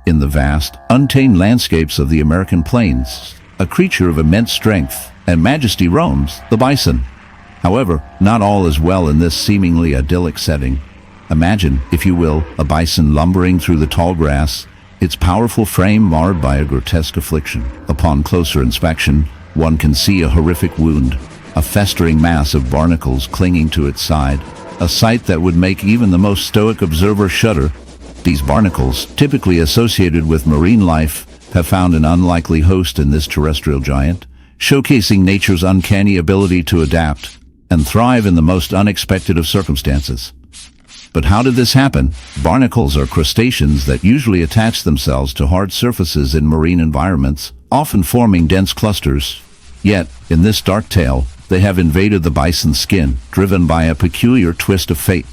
In the vast, untamed landscapes of the American plains, a creature of immense strength and majesty roams, the bison. However, not all is well in this seemingly idyllic setting. Imagine, if you will, a bison lumbering through the tall grass, its powerful frame marred by a grotesque affliction. Upon closer inspection, one can see a horrific wound, a festering mass of barnacles clinging to its side, a sight that would make even the most stoic observer shudder. These barnacles, typically associated with marine life, have found an unlikely host in this terrestrial giant, showcasing nature's uncanny ability to adapt and thrive in the most unexpected of circumstances. But how did this happen? Barnacles are crustaceans that usually attach themselves to hard surfaces in marine environments, often forming dense clusters. Yet, in this dark tale, they have invaded the bison's skin, driven by a peculiar twist of fate.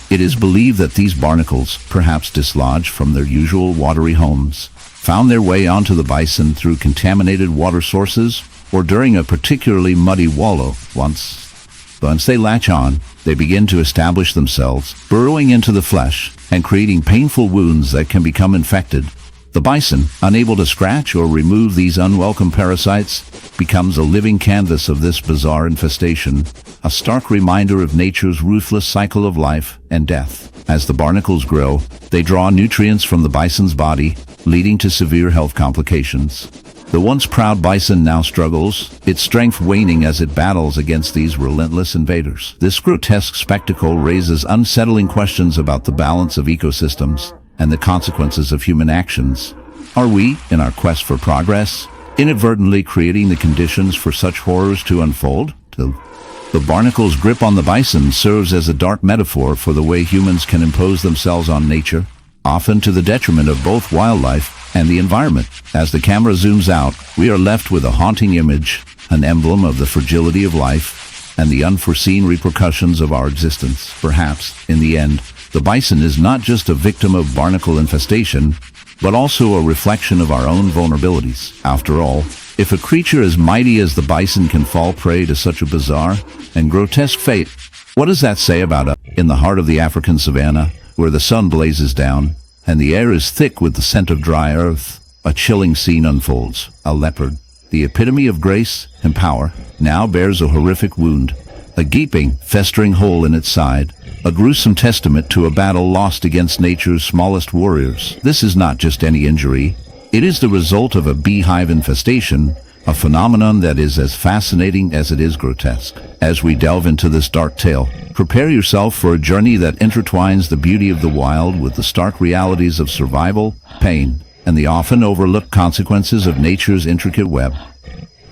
It is believed that these barnacles, perhaps dislodged from their usual watery homes, found their way onto the bison through contaminated water sources or during a particularly muddy wallow. Once they latch on, they begin to establish themselves, burrowing into the flesh and creating painful wounds that can become infected. The bison, unable to scratch or remove these unwelcome parasites, becomes a living canvas of this bizarre infestation, a stark reminder of nature's ruthless cycle of life and death. As the barnacles grow, they draw nutrients from the bison's body, leading to severe health complications. The once proud bison now struggles, its strength waning as it battles against these relentless invaders. This grotesque spectacle raises unsettling questions about the balance of ecosystems and the consequences of human actions. Are we, in our quest for progress, inadvertently creating the conditions for such horrors to unfold? The barnacle's grip on the bison serves as a dark metaphor for the way humans can impose themselves on nature, often to the detriment of both wildlife and the environment. As the camera zooms out, we are left with a haunting image, an emblem of the fragility of life and the unforeseen repercussions of our existence. Perhaps, in the end, the bison is not just a victim of barnacle infestation, but also a reflection of our own vulnerabilities. After all, if a creature as mighty as the bison can fall prey to such a bizarre and grotesque fate, what does that say about us? In the heart of the African savanna, where the sun blazes down and the air is thick with the scent of dry earth, a chilling scene unfolds. A leopard, the epitome of grace and power, now bears a horrific wound, a gaping, festering hole in its side, a gruesome testament to a battle lost against nature's smallest warriors. This is not just any injury. It is the result of a beehive infestation, a phenomenon that is as fascinating as it is grotesque. As we delve into this dark tale, prepare yourself for a journey that intertwines the beauty of the wild with the stark realities of survival, pain, and the often overlooked consequences of nature's intricate web.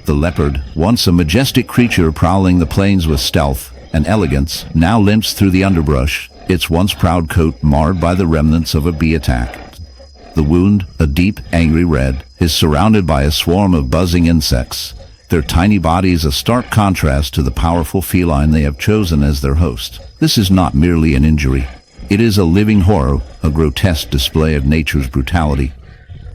The leopard, once a majestic creature prowling the plains with stealth and elegance, now limps through the underbrush, its once proud coat marred by the remnants of a bee attack. The wound, a deep, angry red, is surrounded by a swarm of buzzing insects, their tiny bodies a stark contrast to the powerful feline they have chosen as their host. This is not merely an injury. It is a living horror, a grotesque display of nature's brutality.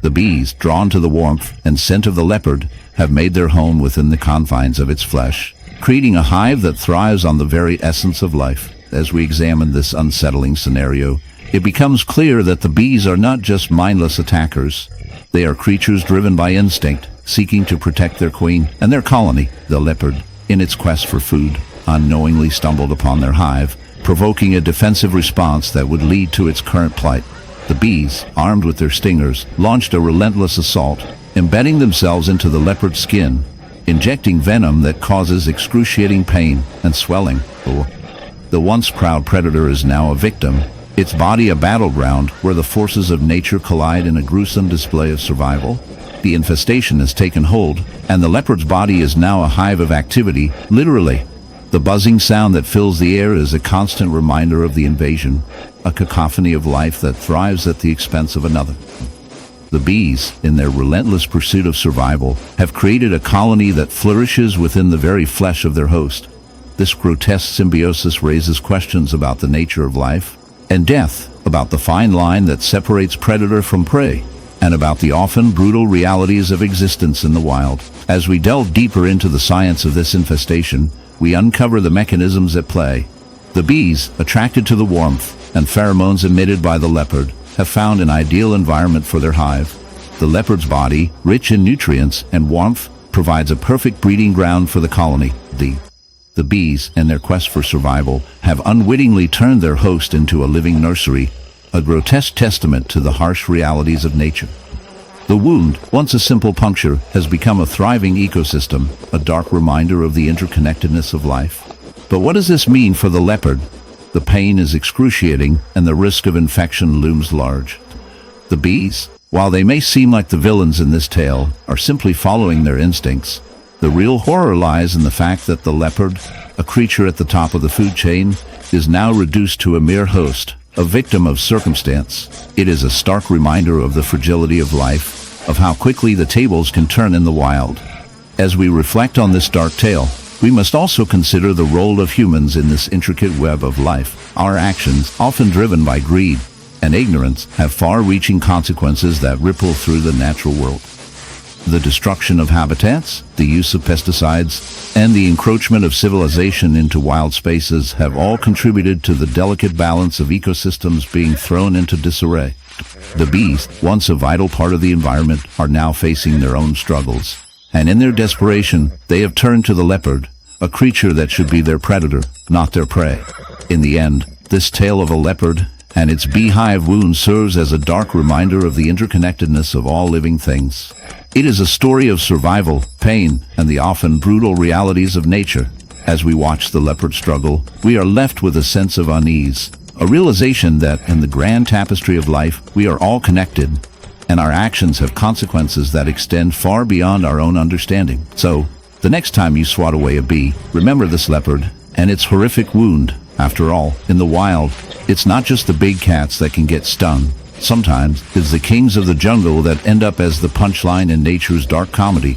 The bees, drawn to the warmth and scent of the leopard, have made their home within the confines of its flesh, creating a hive that thrives on the very essence of life. As we examine this unsettling scenario, it becomes clear that the bees are not just mindless attackers. They are creatures driven by instinct, seeking to protect their queen and their colony. The leopard, in its quest for food, unknowingly stumbled upon their hive, provoking a defensive response that would lead to its current plight. The bees, armed with their stingers, launched a relentless assault, embedding themselves into the leopard's skin, injecting venom that causes excruciating pain and swelling. The once proud predator is now a victim, its body a battleground where the forces of nature collide in a gruesome display of survival. The infestation has taken hold, and the leopard's body is now a hive of activity, literally. The buzzing sound that fills the air is a constant reminder of the invasion, a cacophony of life that thrives at the expense of another. The bees, in their relentless pursuit of survival, have created a colony that flourishes within the very flesh of their host. This grotesque symbiosis raises questions about the nature of life and death, about the fine line that separates predator from prey, and about the often brutal realities of existence in the wild. As we delve deeper into the science of this infestation, we uncover the mechanisms at play. The bees, attracted to the warmth and pheromones emitted by the leopard, have found an ideal environment for their hive. The leopard's body, rich in nutrients and warmth, provides a perfect breeding ground for the colony. The bees, in their quest for survival, have unwittingly turned their host into a living nursery, a grotesque testament to the harsh realities of nature. The wound, once a simple puncture, has become a thriving ecosystem, a dark reminder of the interconnectedness of life. But what does this mean for the leopard? The pain is excruciating, and the risk of infection looms large. The bees, while they may seem like the villains in this tale, are simply following their instincts. The real horror lies in the fact that the leopard, a creature at the top of the food chain, is now reduced to a mere host, a victim of circumstance. It is a stark reminder of the fragility of life, of how quickly the tables can turn in the wild. As we reflect on this dark tale, we must also consider the role of humans in this intricate web of life. Our actions, often driven by greed and ignorance, have far-reaching consequences that ripple through the natural world. The destruction of habitats, the use of pesticides, and the encroachment of civilization into wild spaces have all contributed to the delicate balance of ecosystems being thrown into disarray. The bees, once a vital part of the environment, are now facing their own struggles. And in their desperation, they have turned to the leopard, a creature that should be their predator, not their prey. In the end, this tale of a leopard and its beehive wound serves as a dark reminder of the interconnectedness of all living things. It is a story of survival, pain, and the often brutal realities of nature. As we watch the leopard struggle, we are left with a sense of unease, a realization that in the grand tapestry of life, we are all connected, and our actions have consequences that extend far beyond our own understanding. So, the next time you swat away a bee, remember this leopard and its horrific wound. After all, in the wild, it's not just the big cats that can get stung. Sometimes it's the kings of the jungle that end up as the punchline in nature's dark comedy.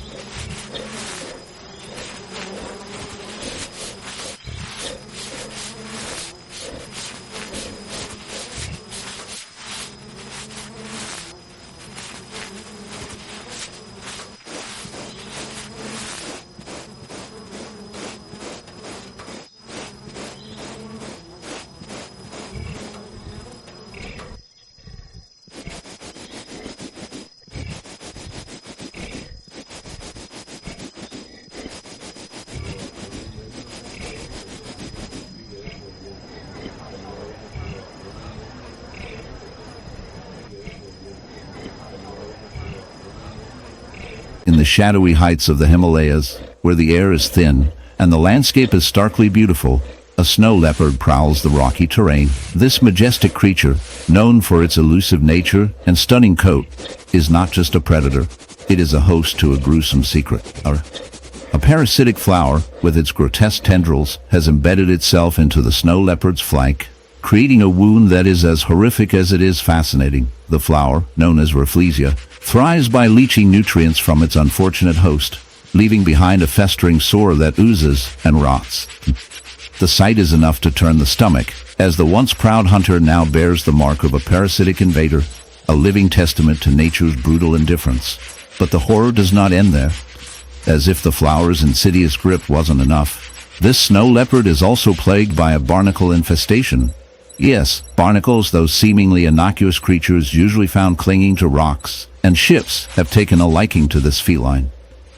In the shadowy heights of the Himalayas, where the air is thin and the landscape is starkly beautiful, a snow leopard prowls the rocky terrain. This majestic creature, known for its elusive nature and stunning coat, is not just a predator. It is a host to a gruesome secret. A parasitic flower, with its grotesque tendrils, has embedded itself into the snow leopard's flank, creating a wound that is as horrific as it is fascinating. The flower, known as Rafflesia, thrives by leaching nutrients from its unfortunate host, leaving behind a festering sore that oozes and rots. The sight is enough to turn the stomach, as the once proud hunter now bears the mark of a parasitic invader, a living testament to nature's brutal indifference. But the horror does not end there. As if the flower's insidious grip wasn't enough, this snow leopard is also plagued by a barnacle infestation. Yes, barnacles, those seemingly innocuous creatures usually found clinging to rocks and ships, have taken a liking to this feline.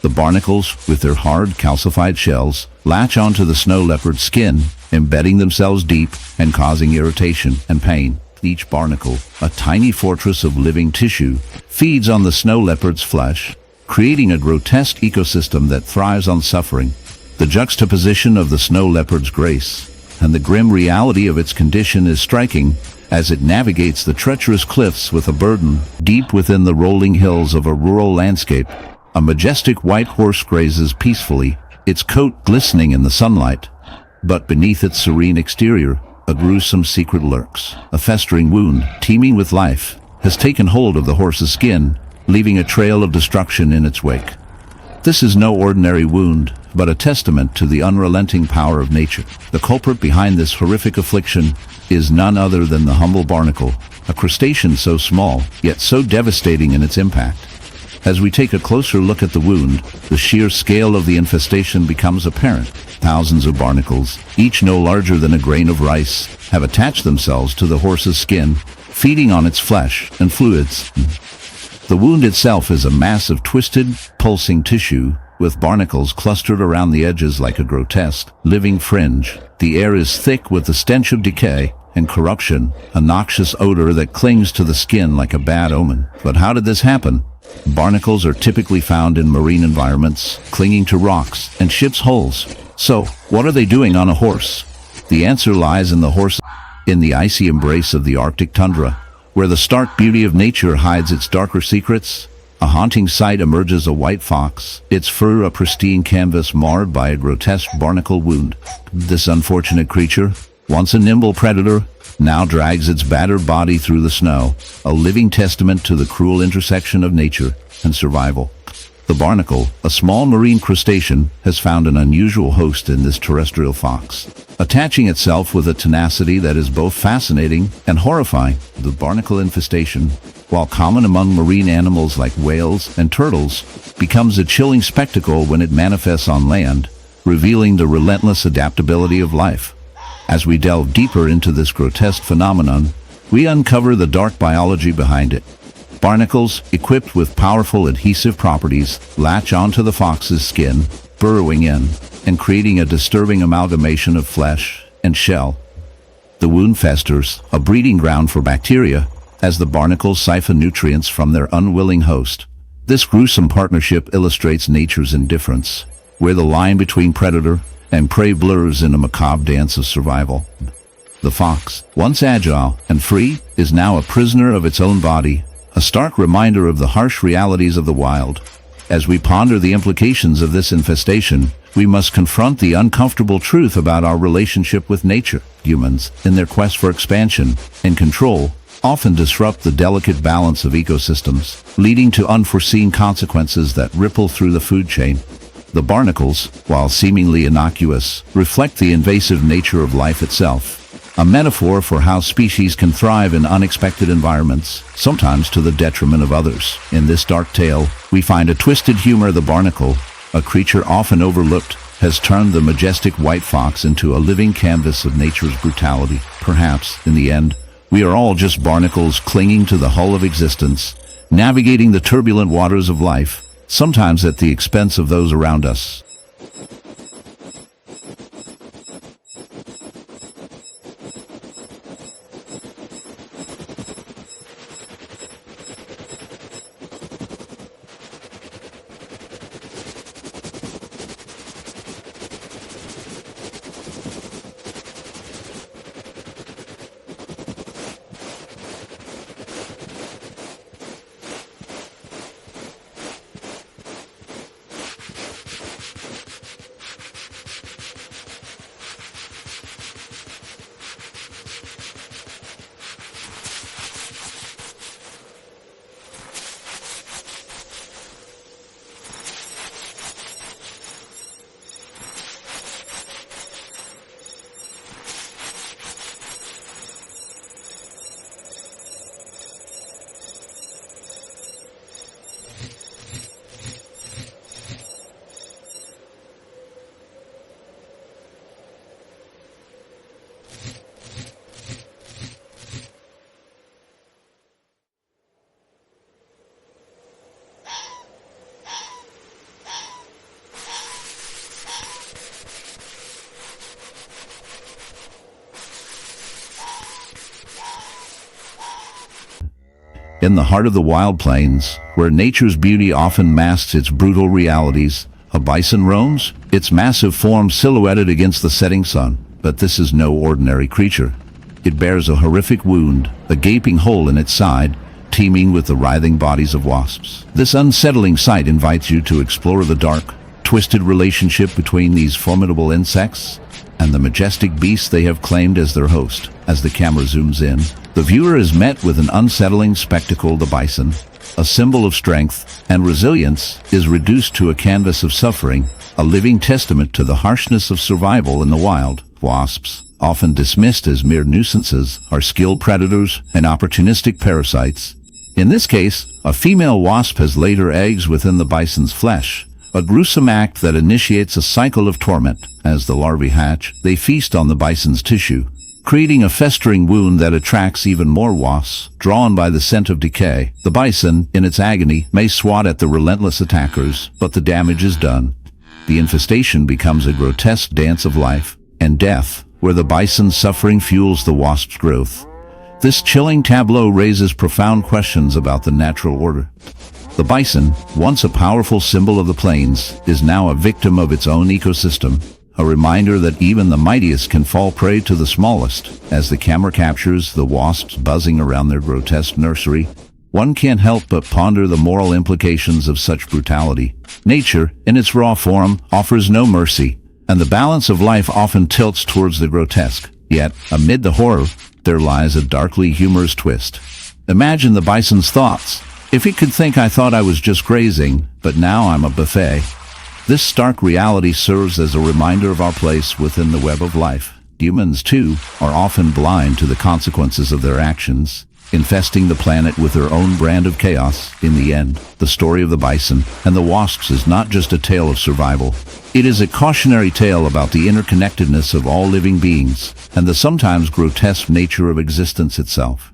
The barnacles, with their hard, calcified shells, latch onto the snow leopard's skin, embedding themselves deep and causing irritation and pain. Each barnacle, a tiny fortress of living tissue, feeds on the snow leopard's flesh, creating a grotesque ecosystem that thrives on suffering. The juxtaposition of the snow leopard's grace and the grim reality of its condition is striking as it navigates the treacherous cliffs with a burden. Deep within the rolling hills of a rural landscape, a majestic white horse grazes peacefully, its coat glistening in the sunlight. But beneath its serene exterior, a gruesome secret lurks. A festering wound, teeming with life, has taken hold of the horse's skin, leaving a trail of destruction in its wake. This is no ordinary wound, but a testament to the unrelenting power of nature. The culprit behind this horrific affliction is none other than the humble barnacle, a crustacean so small, yet so devastating in its impact. As we take a closer look at the wound, the sheer scale of the infestation becomes apparent. Thousands of barnacles, each no larger than a grain of rice, have attached themselves to the horse's skin, feeding on its flesh and fluids. The wound itself is a mass of twisted, pulsing tissue, with barnacles clustered around the edges like a grotesque, living fringe. The air is thick with the stench of decay and corruption, a noxious odor that clings to the skin like a bad omen. But how did this happen? Barnacles are typically found in marine environments, clinging to rocks and ships' hulls. So, what are they doing on a horse? The answer lies in the icy embrace of the Arctic tundra, where the stark beauty of nature hides its darker secrets. A haunting sight emerges: a white fox, its fur a pristine canvas marred by a grotesque barnacle wound. This unfortunate creature, once a nimble predator, now drags its battered body through the snow, a living testament to the cruel intersection of nature and survival. The barnacle, a small marine crustacean, has found an unusual host in this terrestrial fox, attaching itself with a tenacity that is both fascinating and horrifying. The barnacle infestation, while common among marine animals like whales and turtles, becomes a chilling spectacle when it manifests on land, revealing the relentless adaptability of life. As we delve deeper into this grotesque phenomenon, we uncover the dark biology behind it. Barnacles, equipped with powerful adhesive properties, latch onto the fox's skin, burrowing in and creating a disturbing amalgamation of flesh and shell. The wound festers, a breeding ground for bacteria, as the barnacles siphon nutrients from their unwilling host. This gruesome partnership illustrates nature's indifference, where the line between predator and prey blurs in a macabre dance of survival. The fox, once agile and free, is now a prisoner of its own body, a stark reminder of the harsh realities of the wild. As we ponder the implications of this infestation, we must confront the uncomfortable truth about our relationship with nature. Humans, in their quest for expansion and control, often disrupt the delicate balance of ecosystems, leading to unforeseen consequences that ripple through the food chain. The barnacles, while seemingly innocuous, reflect the invasive nature of life itself, a metaphor for how species can thrive in unexpected environments, sometimes to the detriment of others. In this dark tale, we find a twisted humor. The barnacle, a creature often overlooked, has turned the majestic white fox into a living canvas of nature's brutality. Perhaps, in the end, we are all just barnacles clinging to the hull of existence, navigating the turbulent waters of life, sometimes at the expense of those around us. In the heart of the wild plains, where nature's beauty often masks its brutal realities, a bison roams, its massive form silhouetted against the setting sun. But this is no ordinary creature. It bears a horrific wound, a gaping hole in its side, teeming with the writhing bodies of wasps. This unsettling sight invites you to explore the dark, twisted relationship between these formidable insects and the majestic beasts they have claimed as their host. As the camera zooms in, the viewer is met with an unsettling spectacle. The bison, a symbol of strength and resilience, is reduced to a canvas of suffering, a living testament to the harshness of survival in the wild. Wasps, often dismissed as mere nuisances, are skilled predators and opportunistic parasites. In this case, a female wasp has laid her eggs within the bison's flesh, a gruesome act that initiates a cycle of torment. As the larvae hatch, they feast on the bison's tissue, creating a festering wound that attracts even more wasps. Drawn by the scent of decay, the bison, in its agony, may swat at the relentless attackers, but the damage is done. The infestation becomes a grotesque dance of life and death, where the bison's suffering fuels the wasp's growth. This chilling tableau raises profound questions about the natural order. The bison, once a powerful symbol of the plains, is now a victim of its own ecosystem, a reminder that even the mightiest can fall prey to the smallest. As the camera captures the wasps buzzing around their grotesque nursery, one can't help but ponder the moral implications of such brutality. Nature, in its raw form, offers no mercy, and the balance of life often tilts towards the grotesque. Yet, amid the horror, there lies a darkly humorous twist. Imagine the bison's thoughts. If it could think I thought I was just grazing, but now I'm a buffet. This stark reality serves as a reminder of our place within the web of life. Humans, too, are often blind to the consequences of their actions, infesting the planet with their own brand of chaos. In the end, the story of the bison and the wasps is not just a tale of survival. It is a cautionary tale about the interconnectedness of all living beings and the sometimes grotesque nature of existence itself.